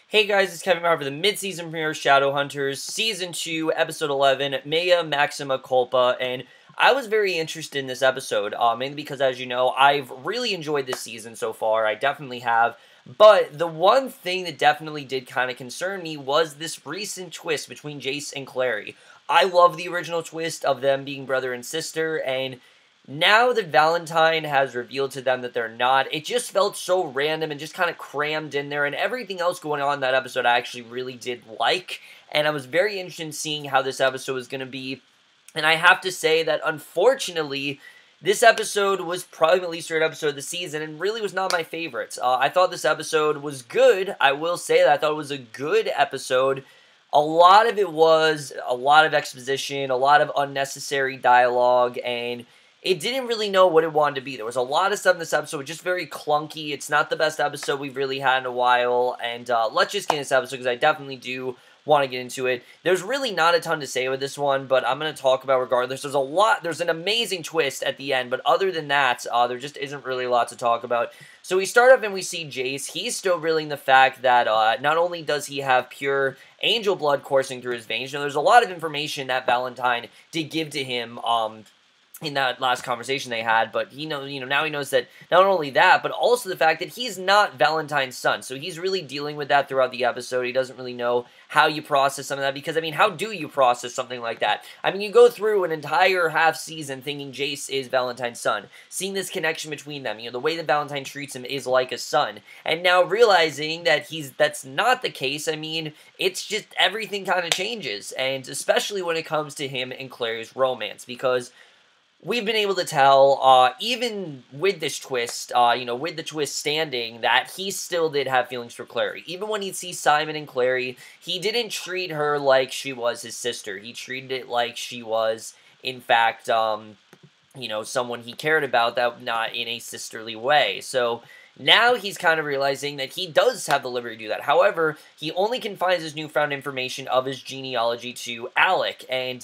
Hey guys, it's Kevin Marr for the mid-season premiere of Shadowhunters, Season 2, Episode 11, Mea Maxima Culpa, and I was very interested in this episode, mainly because, as you know, I've really enjoyed this season so far, I definitely have, but the one thing that definitely did kind of concern me was this recent twist between Jace and Clary. I love the original twist of them being brother and sister, and now that Valentine has revealed to them that they're not, it just felt so random and just kind of crammed in there, and everything else going on in that episode I actually really did like, and I was very interested in seeing how this episode was going to be, and I have to say that unfortunately, this episode was probably my least favorite episode of the season, and really was not my favorite. I thought this episode was good, I will say that, I thought it was a good episode. A lot of it was a lot of exposition, a lot of unnecessary dialogue, and it didn't really know what it wanted to be. There was a lot of stuff in this episode, just very clunky. It's not the best episode we've really had in a while, and let's just get into this episode, because I definitely do want to get into it. There's really not a ton to say with this one, but I'm going to talk about regardless. There's an amazing twist at the end, but other than that, there just isn't really a lot to talk about. So we start off and we see Jace. He's still reeling the fact that not only does he have pure angel blood coursing through his veins, there's a lot of information that Valentine did give to him, in that last conversation they had, but now he knows that not only that, but also the fact that he's not Valentine's son, so he's really dealing with that throughout the episode. He doesn't really know how you process some of that, because, I mean, how do you process something like that? I mean, you go through an entire half season thinking Jace is Valentine's son, seeing this connection between them, the way that Valentine treats him is like a son, and now realizing that that's not the case. I mean, it's just everything kind of changes, and especially when it comes to him and Clary's romance, because we've been able to tell, even with this twist, with the twist standing, that he still did have feelings for Clary. Even when he'd see Simon and Clary, he didn't treat her like she was his sister. He treated it like she was, in fact, someone he cared about, that not in a sisterly way. So now he's kind of realizing that he does have the liberty to do that. However, he only confines his newfound information of his genealogy to Alec, and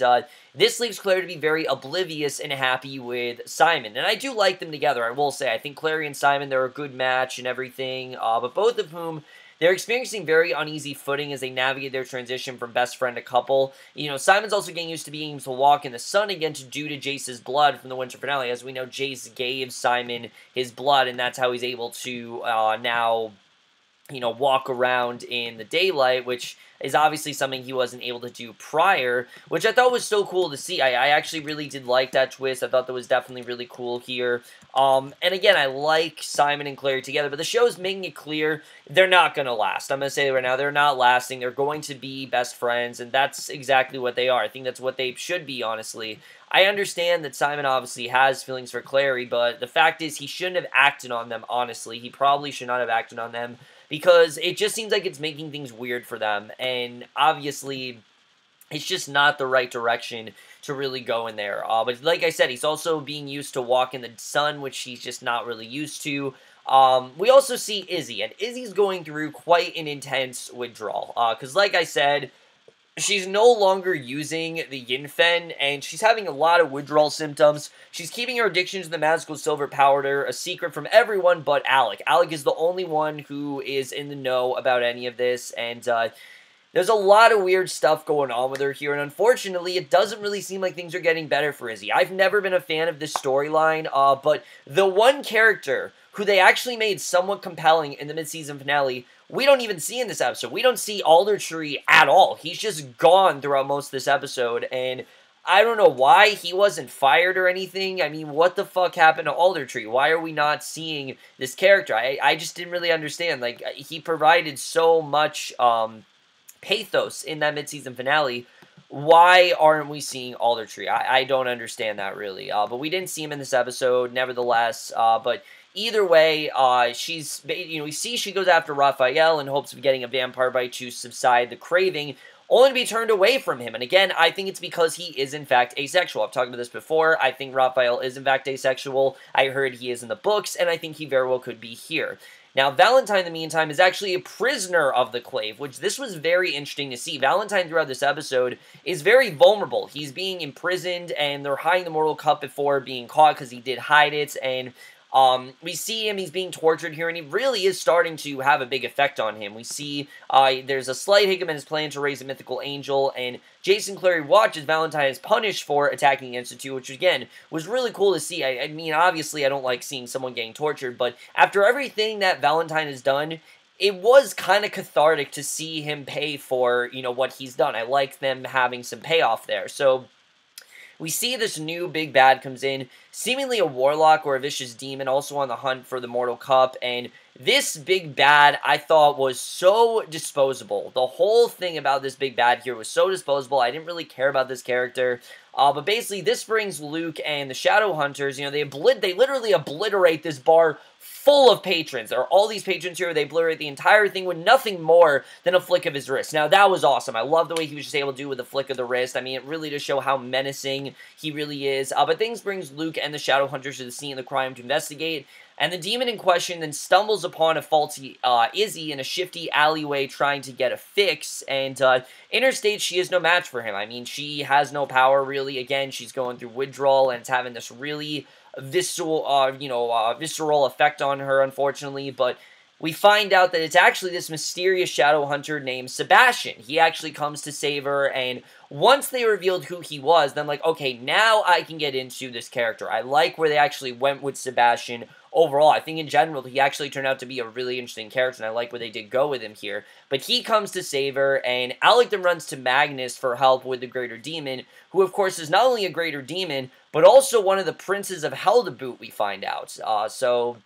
this leaves Clary to be very oblivious and happy with Simon. And I do like them together, I will say. I think Clary and Simon, they're a good match and everything, but both of whom, they're experiencing very uneasy footing as they navigate their transition from best friend to couple. Simon's also getting used to being able to walk in the sun again due to Jace's blood from the winter finale. As we know, Jace gave Simon his blood, and that's how he's able to now, walk around in the daylight, which is obviously something he wasn't able to do prior, which I thought was so cool to see. I actually really did like that twist. I thought that was definitely really cool here. And again, I like Simon and Clary together, but the show's making it clear they're not going to last. I'm going to say it right now, they're not lasting. They're going to be best friends, and that's exactly what they are. I think that's what they should be, honestly. I understand that Simon obviously has feelings for Clary, but the fact is he shouldn't have acted on them, honestly. He probably should not have acted on them, because it just seems like it's making things weird for them, and obviously it's just not the right direction to really go in there. But like I said, he's also being used to walk in the sun, which he's just not really used to. We also see Izzy, and Izzy's going through quite an intense withdrawal, because like I said, she's no longer using the Yin-Fen, and she's having a lot of withdrawal symptoms. She's keeping her addiction to the magical silver powder a secret from everyone but Alec. Alec is the only one who is in the know about any of this, and there's a lot of weird stuff going on with her here, and unfortunately, it doesn't really seem like things are getting better for Izzy. I've never been a fan of this storyline, but the one character who they actually made somewhat compelling in the mid-season finale, we don't even see in this episode. We don't see Aldertree at all. He's just gone throughout most of this episode, and I don't know why he wasn't fired or anything. I mean, what the fuck happened to Aldertree? Why are we not seeing this character? I just didn't really understand. Like, he provided so much pathos in that mid-season finale. Why aren't we seeing Aldertree? I don't understand that, really. But we didn't see him in this episode, nevertheless. But either way, we see she goes after Raphael in hopes of getting a vampire bite to subside the craving, only to be turned away from him. And again, I think it's because he is, in fact, asexual. I've talked about this before. I think Raphael is, in fact, asexual. I heard he is in the books, and I think he very well could be here. Now, Valentine, in the meantime, is actually a prisoner of the Clave, which this was very interesting to see. Valentine, throughout this episode, is very vulnerable. He's being imprisoned, and they're hiding the Mortal Cup before being caught because he did hide it, and We see him, he's being tortured here, and he really is starting to have a big effect on him. We see there's a slight hiccup in his plan to raise a mythical angel, and Jace and Clary watch as Valentine is punished for attacking the Institute, which again, was really cool to see. I mean, obviously I don't like seeing someone getting tortured, but after everything that Valentine has done, it was kind of cathartic to see him pay for, you know, what he's done. I like them having some payoff there. So we see this new big bad comes in, seemingly a warlock or a vicious demon, also on the hunt for the Mortal Cup, and this big bad, I thought, was so disposable. The whole thing about this big bad here was so disposable. I didn't really care about this character. But basically, this brings Luke and the Shadowhunters, you know, they literally obliterate this bar full of patrons. There are all these patrons here. They obliterate the entire thing with nothing more than a flick of his wrist. Now, that was awesome. I love the way he was just able to do with a flick of the wrist. I mean, it really does show how menacing he really is. But things brings Luke and the Shadowhunters to the scene of the crime to investigate. And the demon in question then stumbles upon a faulty Izzy in a shifty alleyway trying to get a fix, and in her state, she is no match for him. I mean, she has no power, really. Again, she's going through withdrawal, and it's having this really visceral effect on her, unfortunately, but we find out that it's actually this mysterious shadow hunter named Sebastian. He actually comes to save her, and once they revealed who he was, then like, okay, now I can get into this character. I like where they actually went with Sebastian overall. I think in general, he actually turned out to be a really interesting character, and I like where they did go with him here. But he comes to save her, and Alec then runs to Magnus for help with the Greater Demon, who of course is not only a Greater Demon, but also one of the Princes of Hell to boot, we find out. So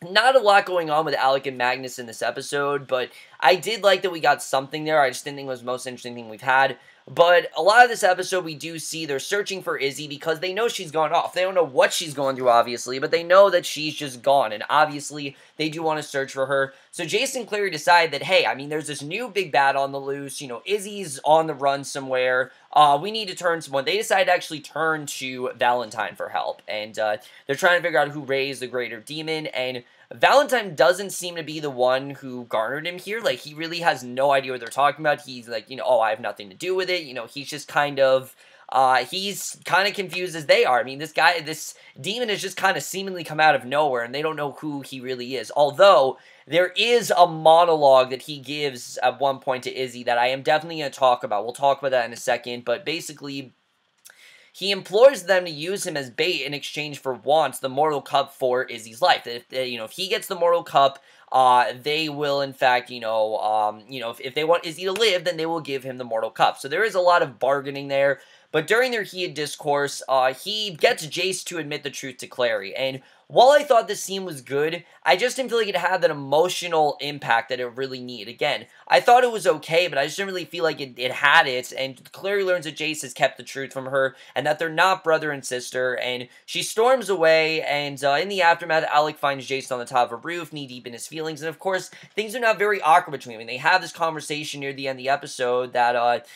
not a lot going on with Alec and Magnus in this episode, but I did like that we got something there. I just didn't think it was the most interesting thing we've had. But a lot of this episode, we do see they're searching for Izzy because they know she's gone off. They don't know what she's going through, obviously, but they know that she's just gone, and obviously, they do want to search for her. So Jace and Clary decide that, hey, I mean, there's this new big bad on the loose, you know, Izzy's on the run somewhere, we need to turn someone. They decide to actually turn to Valentine for help, and they're trying to figure out who raised the Greater Demon, and Valentine doesn't seem to be the one who garnered him here. Like, he really has no idea what they're talking about. He's like, you know, oh, I have nothing to do with it. You know, he's just kind of, he's kind of confused as they are. I mean, this demon has just kind of seemingly come out of nowhere, and they don't know who he really is. Although, there is a monologue that he gives at one point to Izzy that I am definitely going to talk about. We'll talk about that in a second, but basically, he implores them to use him as bait in exchange for the Mortal Cup for Izzy's life. That if he gets the Mortal Cup, they will in fact, if they want Izzy to live, then they will give him the Mortal Cup. So there is a lot of bargaining there. But during their heated discourse, he gets Jace to admit the truth to Clary. And while I thought this scene was good, I just didn't feel like it had that emotional impact that it really needed. Again, I thought it was okay, but I just didn't really feel like it had it, and Clary learns that Jace has kept the truth from her, and that they're not brother and sister, and she storms away, and in the aftermath, Alec finds Jace on the top of a roof, knee-deep in his feelings, and of course, things are not very awkward between them. They have this conversation near the end of the episode that,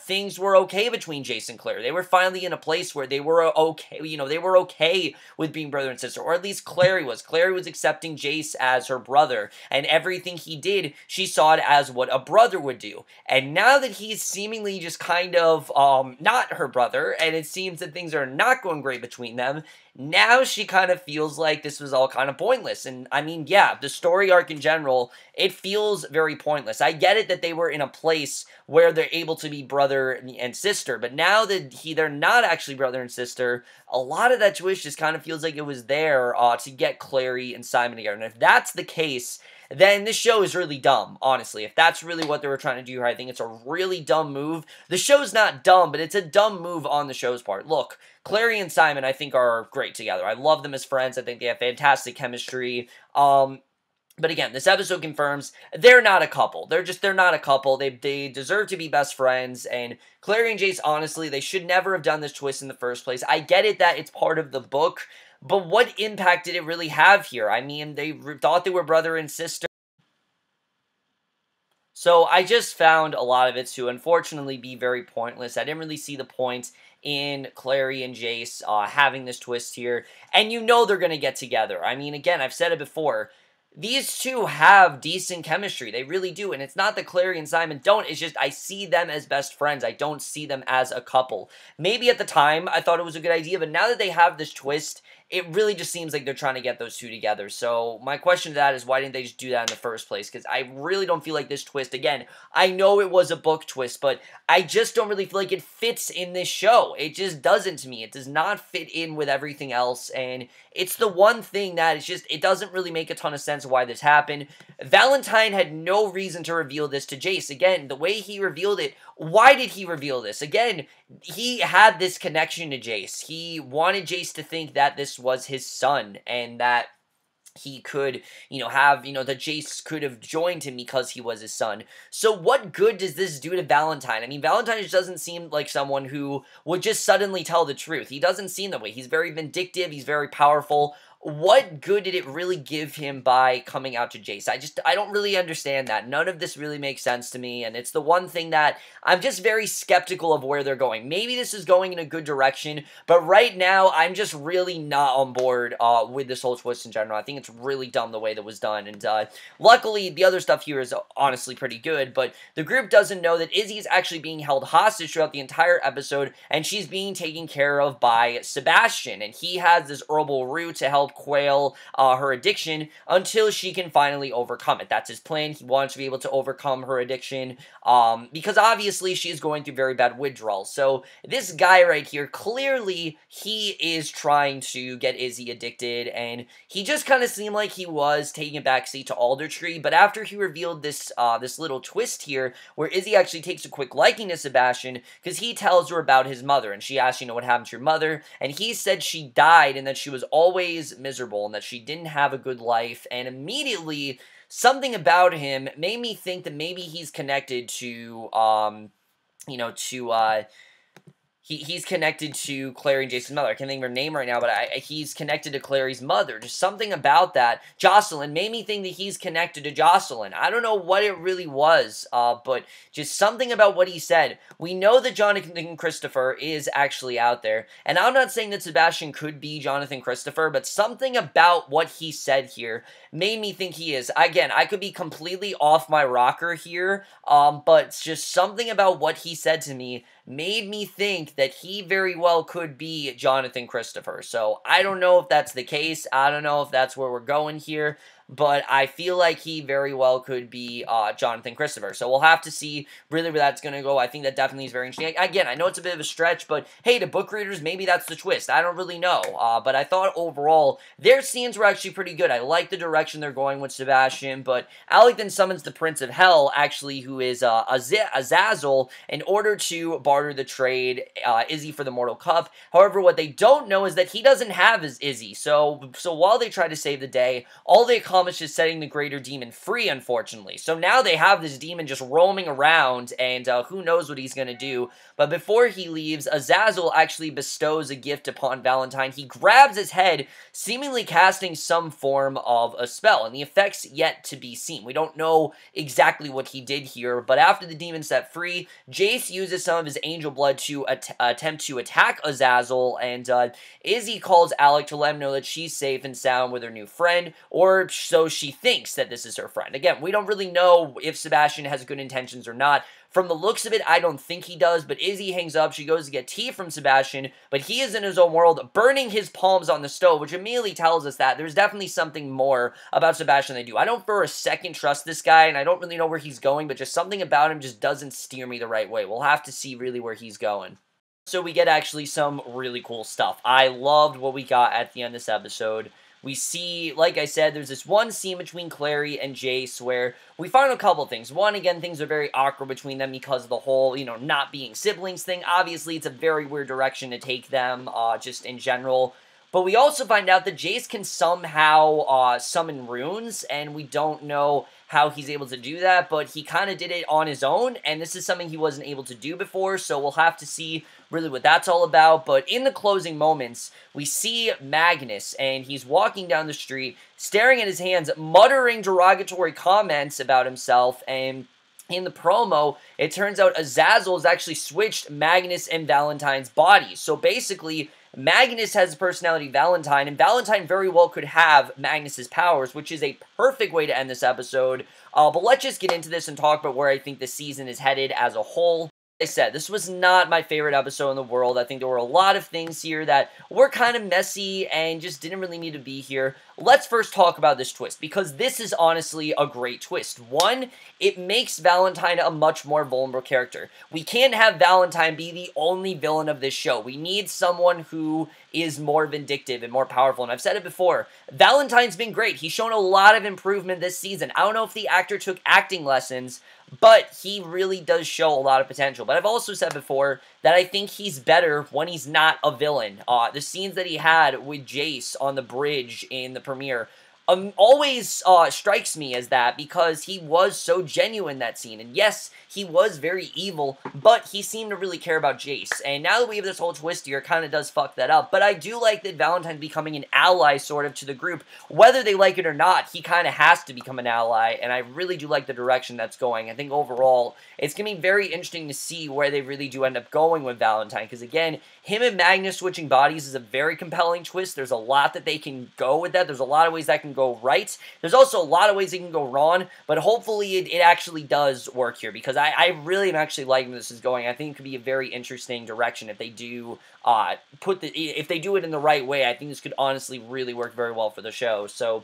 things were okay between Jace and Clary. They were finally in a place where they were okay, they were okay with being brother and sister, or at least Clary was. Clary was accepting Jace as her brother, and everything he did, she saw it as what a brother would do. And now that he's seemingly just kind of, not her brother, and it seems that things are not going great between them, now she kind of feels like this was all kind of pointless. And I mean, yeah, the story arc in general, it feels very pointless. I get it that they were in a place where they're able to be brother and sister, but now that they're not actually brother and sister, a lot of that twist just kind of feels like it was there to get Clary and Simon together. And if that's the case, then this show is really dumb, honestly. If that's really what they were trying to do here, I think it's a really dumb move. The show's not dumb, but it's a dumb move on the show's part. Look, Clary and Simon, I think, are great together. I love them as friends. I think they have fantastic chemistry. But again, this episode confirms they're not a couple. They're not a couple. They deserve to be best friends. And Clary and Jace, honestly, they should never have done this twist in the first place. I get it that it's part of the book, but what impact did it really have here? I mean, they thought they were brother and sister. So I just found a lot of it to, unfortunately, be very pointless. I didn't really see the point in Clary and Jace having this twist here. And you know they're going to get together. I mean, again, I've said it before. These two have decent chemistry. They really do. And it's not that Clary and Simon don't. It's just I see them as best friends. I don't see them as a couple. Maybe at the time I thought it was a good idea. But now that they have this twist, it really just seems like they're trying to get those two together. So my question to that is, why didn't they just do that in the first place? Because I really don't feel like this twist, again, I know it was a book twist, but I just don't really feel like it fits in this show. It just doesn't to me. It does not fit in with everything else, and it's the one thing that it's just, it doesn't really make a ton of sense why this happened. Valentine had no reason to reveal this to Jace. Again, the way he revealed it, why did he reveal this? Again, he had this connection to Jace. He wanted Jace to think that this was his son, and that he could, have, that Jace could have joined him because he was his son. So what good does this do to Valentine? I mean, Valentine just doesn't seem like someone who would just suddenly tell the truth. He doesn't seem that way. He's very vindictive. He's very powerful. What good did it really give him by coming out to Jace? I don't really understand that. None of this really makes sense to me, and it's the one thing that I'm just very skeptical of where they're going. Maybe this is going in a good direction, but right now, I'm just really not on board with this whole twist in general. I think it's really dumb the way that was done, and luckily, the other stuff here is honestly pretty good, but the group doesn't know that Izzy is actually being held hostage throughout the entire episode, and she's being taken care of by Sebastian, and he has this herbal root to help quail her addiction until she can finally overcome it. That's his plan. He wants to be able to overcome her addiction because obviously she is going through very bad withdrawal. So this guy right here, clearly he is trying to get Izzy addicted, and he just kind of seemed like he was taking a backseat to Aldertree, but after he revealed this this little twist here where Izzy actually takes a quick liking to Sebastian because he tells her about his mother, and she asks, what happened to your mother? And he said she died and that she was always miserable and that she didn't have a good life, and immediately something about him made me think that maybe he's connected to he's connected to Clary and Jason's mother. I can't think of her name right now, but he's connected to Clary's mother. Just something about that. Jocelyn made me think that he's connected to Jocelyn. I don't know what it really was, but just something about what he said. We know that Jonathan Christopher is actually out there, and I'm not saying that Sebastian could be Jonathan Christopher, but something about what he said here made me think he is. Again, I could be completely off my rocker here, but just something about what he said to me made me think that he very well could be Jonathan Christopher. So I don't know if that's the case. I don't know if that's where we're going here, but I feel like he very well could be Jonathan Christopher. So we'll have to see really where that's going to go. I think that definitely is very interesting. Again, I know it's a bit of a stretch, but hey, to book readers, maybe that's the twist. I don't really know. But I thought overall, their scenes were actually pretty good. I like the direction they're going with Sebastian, but Alec then summons the Prince of Hell, actually, who is Azazal, in order to barter the trade Izzy for the Mortal Cup. However, what they don't know is that he doesn't have his Izzy. So while they try to save the day, all they accomplished is setting the greater demon free, unfortunately. So now they have this demon just roaming around, and who knows what he's going to do. But before he leaves, Azazal actually bestows a gift upon Valentine. He grabs his head, seemingly casting some form of a spell, and the effect's yet to be seen. We don't know exactly what he did here, but after the demon's set free, Jace uses some of his angel blood to attempt to attack Azazal, and Izzy calls Alec to let him know that she's safe and sound with her new friend, or so she thinks that this is her friend. Again, we don't really know if Sebastian has good intentions or not. From the looks of it, I don't think he does, but Izzy hangs up. She goes to get tea from Sebastian, but he is in his own world, burning his palms on the stove, which immediately tells us that there's definitely something more about Sebastian than they do. I don't for a second trust this guy, and I don't really know where he's going, but just something about him just doesn't steer me the right way. We'll have to see really where he's going. So we get actually some really cool stuff. I loved what we got at the end of this episode. We see, like I said, there's this one scene between Clary and Jace where we find a couple things. One, again, things are very awkward between them because of the whole, not being siblings thing. Obviously, it's a very weird direction to take them, just in general. But we also find out that Jace can somehow summon runes, and we don't know how he's able to do that, but he kind of did it on his own, and this is something he wasn't able to do before, so we'll have to see really what that's all about. But in the closing moments, we see Magnus, and he's walking down the street, staring at his hands, muttering derogatory comments about himself, and in the promo, it turns out Azazal has actually switched Magnus and Valentine's bodies. So basically, Magnus has the personality of Valentine, and Valentine very well could have Magnus's powers, which is a perfect way to end this episode. But let's just get into this and talk about where I think the season is headed as a whole. I said, this was not my favorite episode in the world. I think there were a lot of things here that were kind of messy and just didn't really need to be here. Let's first talk about this twist, because this is honestly a great twist. One, it makes Valentine a much more vulnerable character. We can't have Valentine be the only villain of this show. We need someone who is more vindictive and more powerful, and I've said it before, Valentine's been great. He's shown a lot of improvement this season. I don't know if the actor took acting lessons, but he really does show a lot of potential. But I've also said before that I think he's better when he's not a villain. The scenes that he had with Jace on the bridge in the premiere always strikes me as that, because he was so genuine, that scene. And yes, he was very evil, but he seemed to really care about Jace. And now that we have this whole twist here, it kind of does fuck that up. But I do like that Valentine's becoming an ally, sort of, to the group. Whether they like it or not, he kind of has to become an ally, and I really do like the direction that's going. I think overall, it's going to be very interesting to see where they really do end up going with Valentine, because again, him and Magnus switching bodies is a very compelling twist. There's a lot that they can go with that. There's a lot of ways that can go right. There's also a lot of ways it can go wrong, but hopefully it actually does work here, because I really am actually liking where this is going. I think it could be a very interesting direction if they do if they do it in the right way. I think this could honestly really work very well for the show. So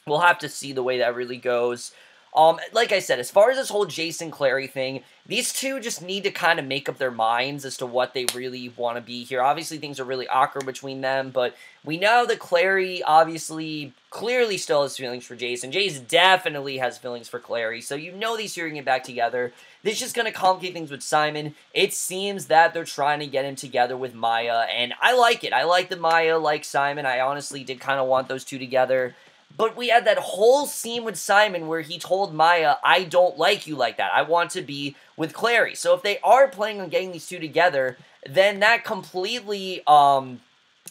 we'll have to see the way that really goes. Like I said, as far as this whole Jace and Clary thing, these two just need to kind of make up their minds as to what they really want to be here. Obviously, things are really awkward between them, but we know that Clary obviously clearly still has feelings for Jace, and Jace definitely has feelings for Clary, so you know these two are going to get back together. This is just going to complicate things with Simon. It seems that they're trying to get him together with Maya, and I like it. I like that Maya likes Simon. I honestly did kind of want those two together. But we had that whole scene with Simon where he told Maya, I don't like you like that. I want to be with Clary. So if they are planning on getting these two together, then that completely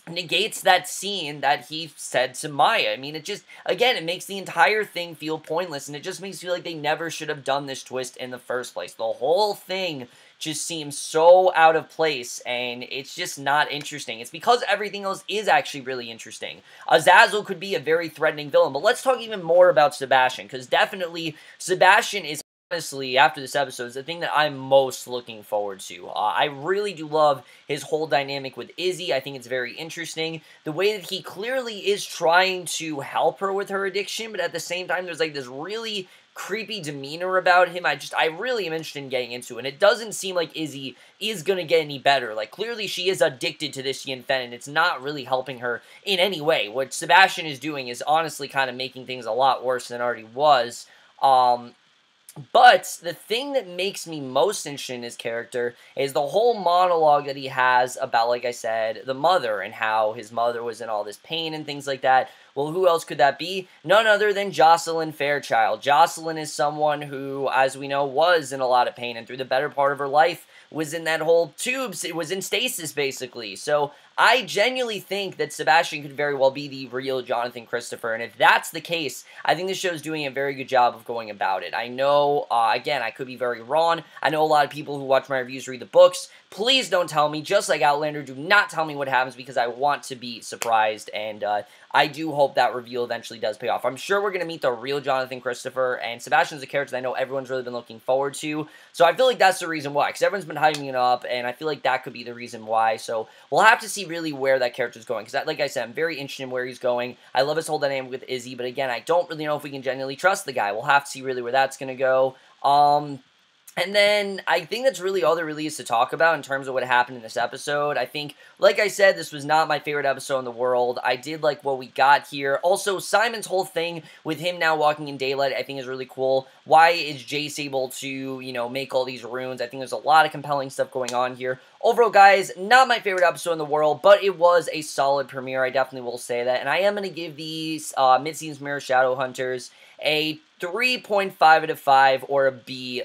negates that scene that he said to Maya. I mean, it just, again, it makes the entire thing feel pointless, and it just makes me feel like they never should have done this twist in the first place. The whole thing just seems so out of place, and it's just not interesting. It's because everything else is actually really interesting. Azazal could be a very threatening villain, but let's talk even more about Sebastian, because definitely Sebastian is, honestly, after this episode, is the thing that I'm most looking forward to. I really do love his whole dynamic with Izzy. I think it's very interesting. The way that he clearly is trying to help her with her addiction, but at the same time, there's like this really creepy demeanor about him. I really am interested in getting into it. And it doesn't seem like Izzy is going to get any better. Like, clearly she is addicted to this yin fen, and it's not really helping her in any way. What Sebastian is doing is honestly kind of making things a lot worse than it already was. But the thing that makes me most interested in his character is the whole monologue that he has about, like I said, the mother, and how his mother was in all this pain and things like that. Well, who else could that be? None other than Jocelyn Fairchild. Jocelyn is someone who, as we know, was in a lot of pain, and through the better part of her life was in that whole tubes. It was in stasis, basically. So I genuinely think that Sebastian could very well be the real Jonathan Christopher, and if that's the case, I think the show's doing a very good job of going about it. I know, again, I could be very wrong. I know a lot of people who watch my reviews read the books. Please don't tell me, just like Outlander, do not tell me what happens, because I want to be surprised, and I do hope that reveal eventually does pay off. I'm sure we're going to meet the real Jonathan Christopher, and Sebastian's a character that I know everyone's really been looking forward to, so I feel like that's the reason why, because everyone's been hyping it up, and I feel like that could be the reason why, so we'll have to see really where that character's going, because like I said, I'm very interested in where he's going. I love his whole dynamic with Izzy, but again, I don't really know if we can genuinely trust the guy. We'll have to see really where that's going to go. And then, I think that's really all there really is to talk about in terms of what happened in this episode. I think, like I said, this was not my favorite episode in the world. I did like what we got here. Also, Simon's whole thing with him now walking in daylight, I think is really cool. Why is Jace able to, you know, make all these runes? I think there's a lot of compelling stuff going on here. Overall, guys, not my favorite episode in the world, but it was a solid premiere. I definitely will say that. And I am going to give these mid-season premiere Shadowhunters a 3.5 out of 5 or a B-.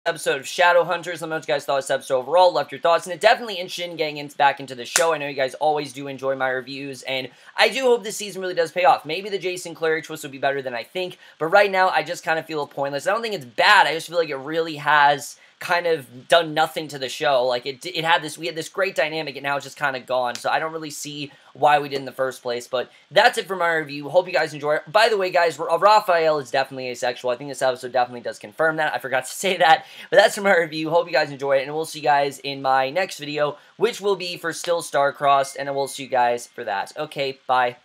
Episode of Shadowhunters. Let me know what you guys thought of this episode overall. Left your thoughts, and definitely interested in getting back into the show. I know you guys always do enjoy my reviews, and I do hope this season really does pay off. Maybe the Jace and Clary twist will be better than I think, but right now I just kind of feel pointless. I don't think it's bad. I just feel like it really has kind of done nothing to the show. Like, we had this great dynamic, and now it's just kind of gone. So I don't really see why we did in the first place. But that's it for my review. Hope you guys enjoy it. By the way, guys, Raphael is definitely asexual. I think this episode definitely does confirm that. I forgot to say that. But that's for my review. Hope you guys enjoy it, and we'll see you guys in my next video, which will be for Still Star-Crossed, and I will see you guys for that. Okay, bye.